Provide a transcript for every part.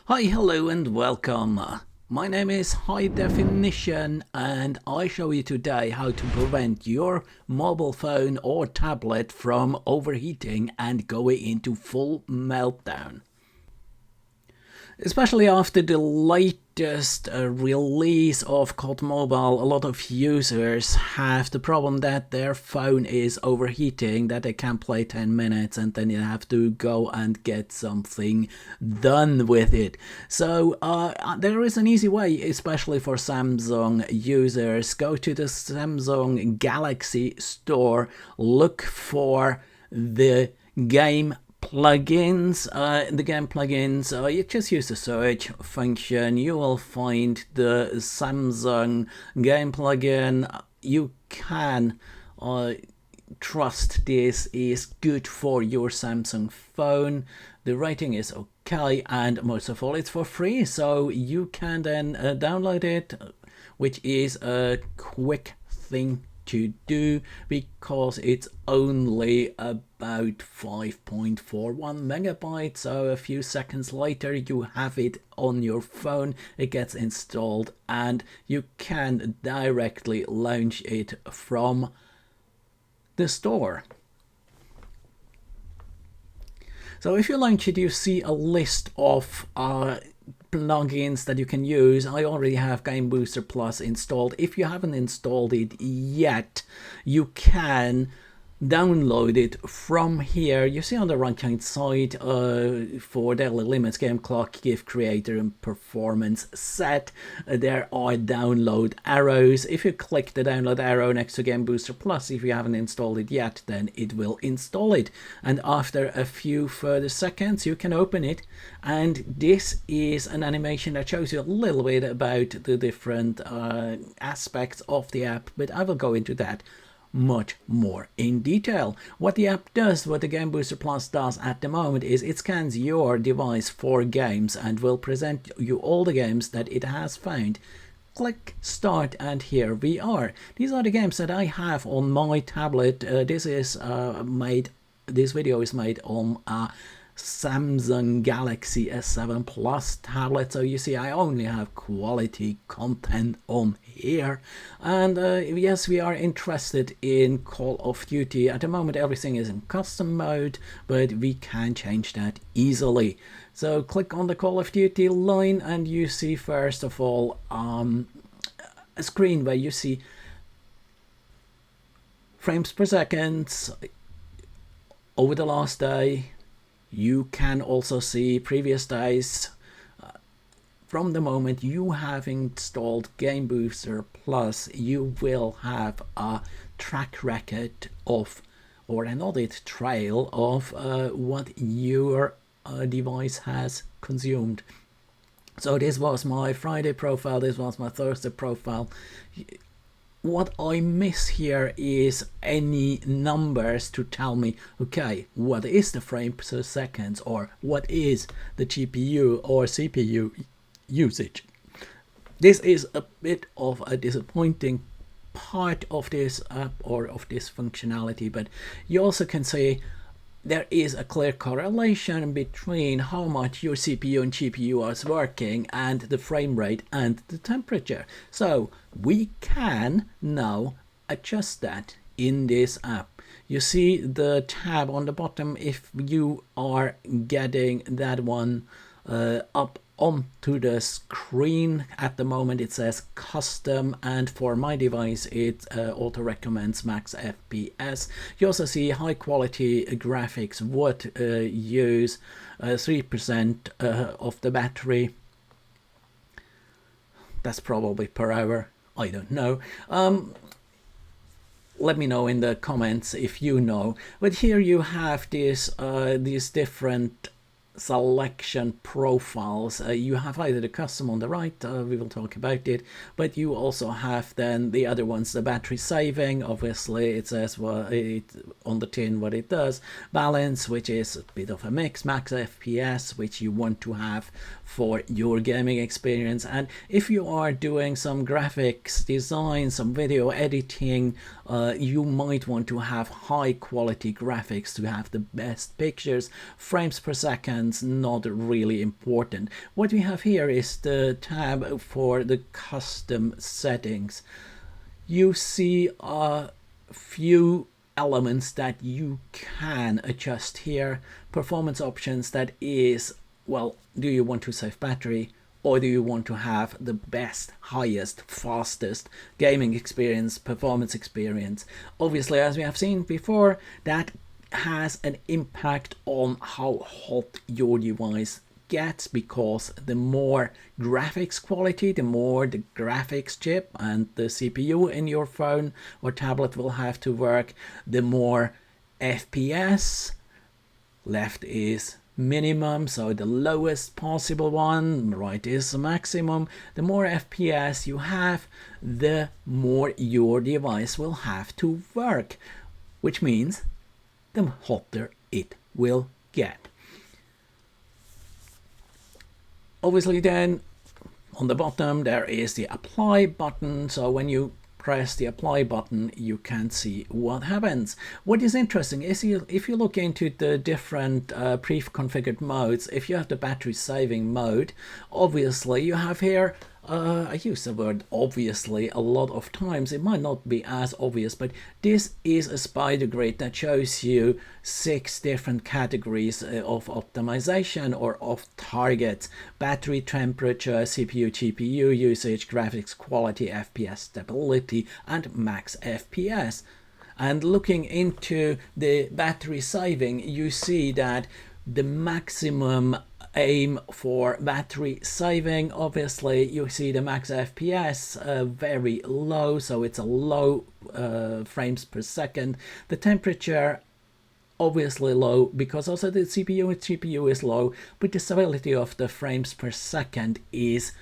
Hi, hello and welcome. My name is High Definition and I show you today how to prevent your mobile phone or tablet from overheating and going into full meltdown. Especially after the latest release of COD Mobile, a lot of users have the problem that their phone is overheating, that they can play 10 minutes and then you have to go and get something done with it. So there is an easy way, especially for Samsung users. Go to the Samsung Galaxy store, look for the game plugins. You just use the search function. You will find the Samsung game plugin. You can trust this is good for your Samsung phone. The rating is okay, and most of all it's for free, so you can then download it, which is a quick thing to do because it's only about 5.41 megabytes, so a few seconds later you have it on your phone, it gets installed and you can directly launch it from the store. So if you launch it, you see a list of plugins that you can use. I already have Game Booster Plus installed. If you haven't installed it yet, you can download it from here. You see on the right hand side for daily limits, game clock, gift creator and performance set, there are download arrows. If you click the download arrow next to Game Booster Plus, if you haven't installed it yet, then it will install it, and after a few further seconds you can open it, and this is an animation that shows you a little bit about the different aspects of the app, but I will go into that much more in detail. What the app does, what the Game Booster Plus does at the moment, is it scans your device for games and will present you all the games that it has found. Click start and here we are. These are the games that I have on my tablet. This video is made on a Samsung Galaxy S7 Plus tablet, so you see I only have quality content on here. And yes, we are interested in Call of Duty. At the moment everything is in custom mode, but we can change that easily. So click on the Call of Duty line and you see first of all a screen where you see frames per second over the last day. You can also see previous days. From the moment you have installed Game Booster Plus, you will have a track record of, or an audit trail of what your device has consumed. So this was my Friday profile, this was my Thursday profile. What I miss here is any numbers to tell me, okay, what is the frame per second, or what is the GPU or CPU usage. This is a bit of a disappointing part of this app or of this functionality, but you also can see there is a clear correlation between how much your CPU and GPU is working and the frame rate and the temperature. So we can now adjust that in this app. You see the tab on the bottom. If you are getting that one up onto the screen, at the moment it says custom, and for my device it auto recommends max FPS. You also see high quality graphics would use 3% of the battery. That's probably per hour, I don't know. Let me know in the comments if you know. But here you have these different selection profiles. You have either the custom on the right, we will talk about it, but you also have then the other ones, the battery saving, obviously it says what it on the tin what it does, balance, which is a bit of a mix, max FPS, which you want to have for your gaming experience, and if you are doing some graphics design, some video editing, you might want to have high quality graphics to have the best pictures, frames per second, options not really important. What we have here is the tab for the custom settings. You see a few elements that you can adjust here. Performance options, that is, well, do you want to save battery, or do you want to have the best, highest, fastest gaming experience, performance experience? Obviously, as we have seen before, that has an impact on how hot your device gets, because the more graphics quality, the more the graphics chip and the CPU in your phone or tablet will have to work, the more FPS. Left is minimum, so the lowest possible one, right is maximum. The more FPS you have, the more your device will have to work, which means the hotter it will get. Obviously then, on the bottom there is the apply button, so when you press the apply button you can see what happens. What is interesting is if you look into the different pre-configured modes, if you have the battery saving mode, obviously you have here, I use the word obviously a lot of times, it might not be as obvious, but this is a spider grid that shows you 6 different categories of optimization or of targets: battery temperature, CPU, GPU usage, graphics quality, FPS stability, and max FPS. And looking into the battery saving, you see that the maximum aim for battery saving, obviously you see the max FPS very low, so it's a low frames per second. The temperature obviously low, because also the CPU and GPU is low, but the stability of the frames per second is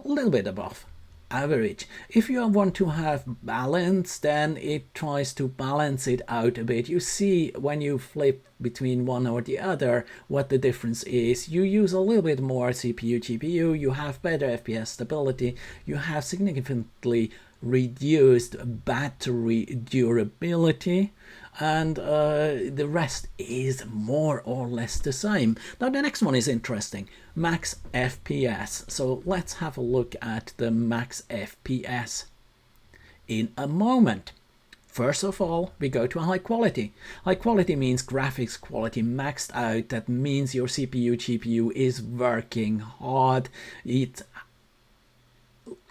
a little bit above average. If you want to have balance, then it tries to balance it out a bit. You see when you flip between one or the other what the difference is. You use a little bit more CPU, GPU, you have better FPS stability, you have significantly reduced battery durability, and the rest is more or less the same. Now the next one is interesting: max FPS. So let's have a look at the max FPS in a moment. First of all, we go to high quality. High quality means graphics quality maxed out. That means your CPU, GPU is working hard. It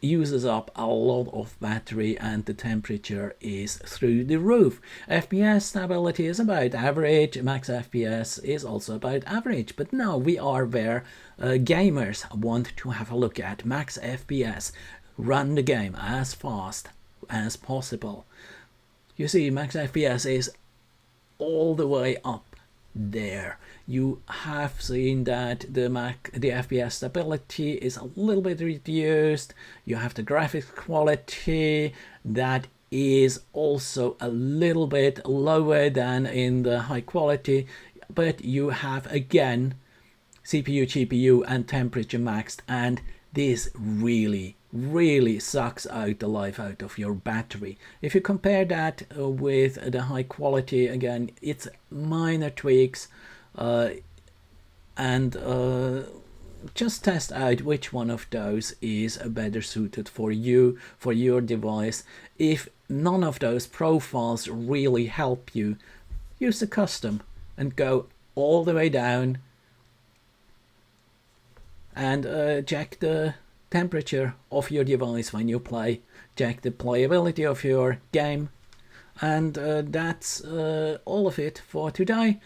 uses up a lot of battery and the temperature is through the roof. FPS stability is about average, max FPS is also about average, but now we are where gamers want to have a look at max FPS. Run the game as fast as possible. You see, max FPS is all the way up there. You have seen that the FPS stability is a little bit reduced. You have the graphics quality that is also a little bit lower than in the high quality, but you have again CPU, GPU, and temperature maxed, and this really sucks out the life out of your battery. If you compare that with the high quality, again, it's minor tweaks, and just test out which one of those is better suited for you, for your device. If none of those profiles really help you, use the custom and go all the way down and check the temperature of your device when you play, check the playability of your game, and that's all of it for today.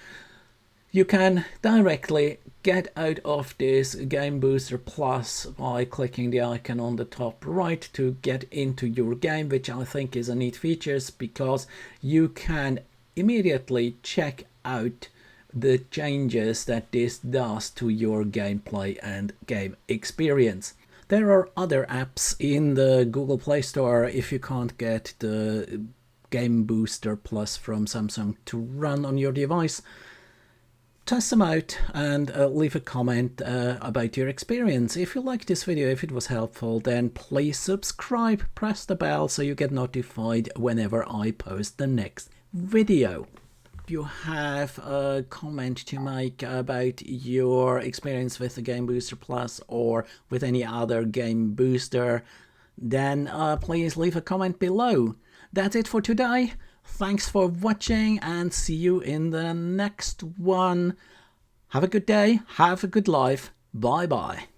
You can directly get out of this Game Booster Plus by clicking the icon on the top right to get into your game, which I think is a neat feature because you can immediately check out the changes that this does to your gameplay and game experience. There are other apps in the Google Play Store if you can't get the Game Booster Plus from Samsung to run on your device. Test them out and leave a comment about your experience. If you liked this video, if it was helpful, then please subscribe, press the bell so you get notified whenever I post the next video. you have a comment to make about your experience with the Game Booster Plus or with any other game booster, then please leave a comment below. That's it for today. Thanks for watching and see you in the next one. Have a good day, have a good life. Bye bye.